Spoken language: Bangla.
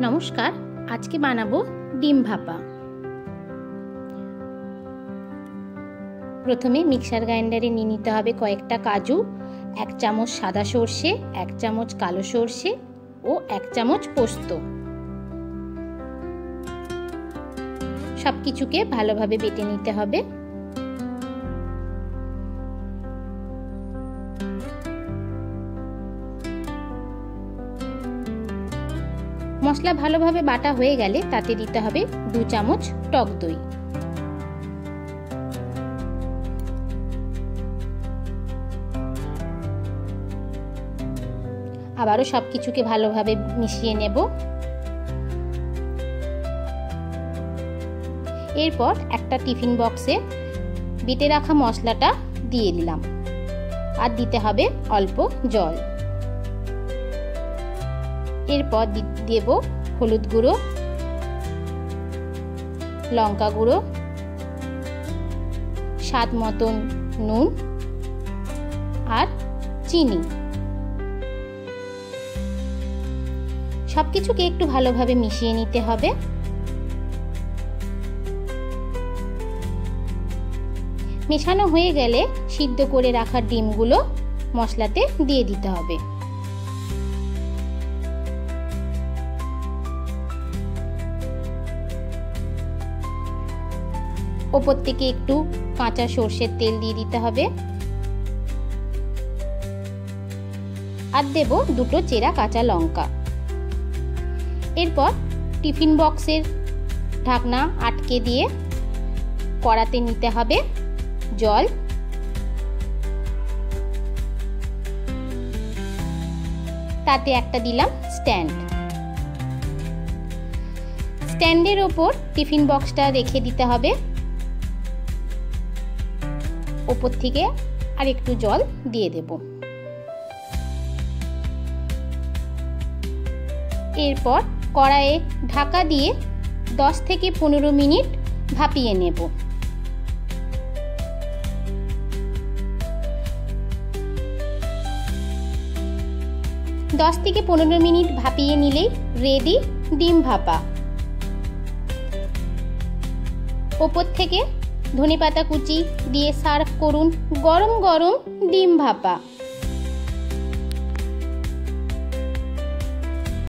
নমস্কার, আজকে বানাবো ডিম ভাপা। প্রথমে মিক্সার গ্রাইন্ডারে নিয়ে নিতে হবে কয়েকটা কাজু, 1 চামচ সাদা সর্ষে, 1 চামচ কালো সর্ষে ও 1 চামচ পোস্ত। সবকিছুকে ভালোভাবে বেটে নিতে হবে। মশলা ভালোভাবে বাটা হয়ে গেলে তাতে দিতে হবে 2 চামচ টক দই। আবারও সবকিছুকে ভালোভাবে মিশিয়ে নেব। এরপর একটা টিফিন বক্সে বেটে রাখা মশলাটা দিয়ে দিলাম, আর দিতে হবে অল্প জল। এরপর দেব হলুদ গুঁড়ো, লঙ্কা গুঁড়ো, স্বাদ মতন নুন আর চিনি। সবকিছুকে একটু ভালোভাবে মিশিয়ে নিতে হবে। মেশানো হয়ে গেলে সিদ্ধ করে রাখা ডিমগুলো মশলাতে দিয়ে দিতে হবে। ওপর থেকে একটু কাঁচা সর্ষের তেল দিয়ে দিতে হবে, আর দেব 2 চেরা কাঁচা লঙ্কা। এরপর টিফিন বক্সের ঢাকনা আটকে দিয়ে কড়াতে নিতে হবে জল, তাতে একটা দিলাম স্ট্যান্ডের ওপর টিফিন বক্সটা রেখে দিতে হবে। ওপর থেকে আর একটু জল দিয়ে দেব। এরপর কড়াইয়ে ঢাকা দিয়ে 10 থেকে 15 মিনিট ভাপিয়ে নেব। 10 থেকে 15 মিনিট ভাপিয়ে নিলেই রেডি ডিম ভাপা। ওপর থেকে ধনেপাতা কুচি দিয়ে সার্ভ করুন গরম গরম ডিম ভাপা।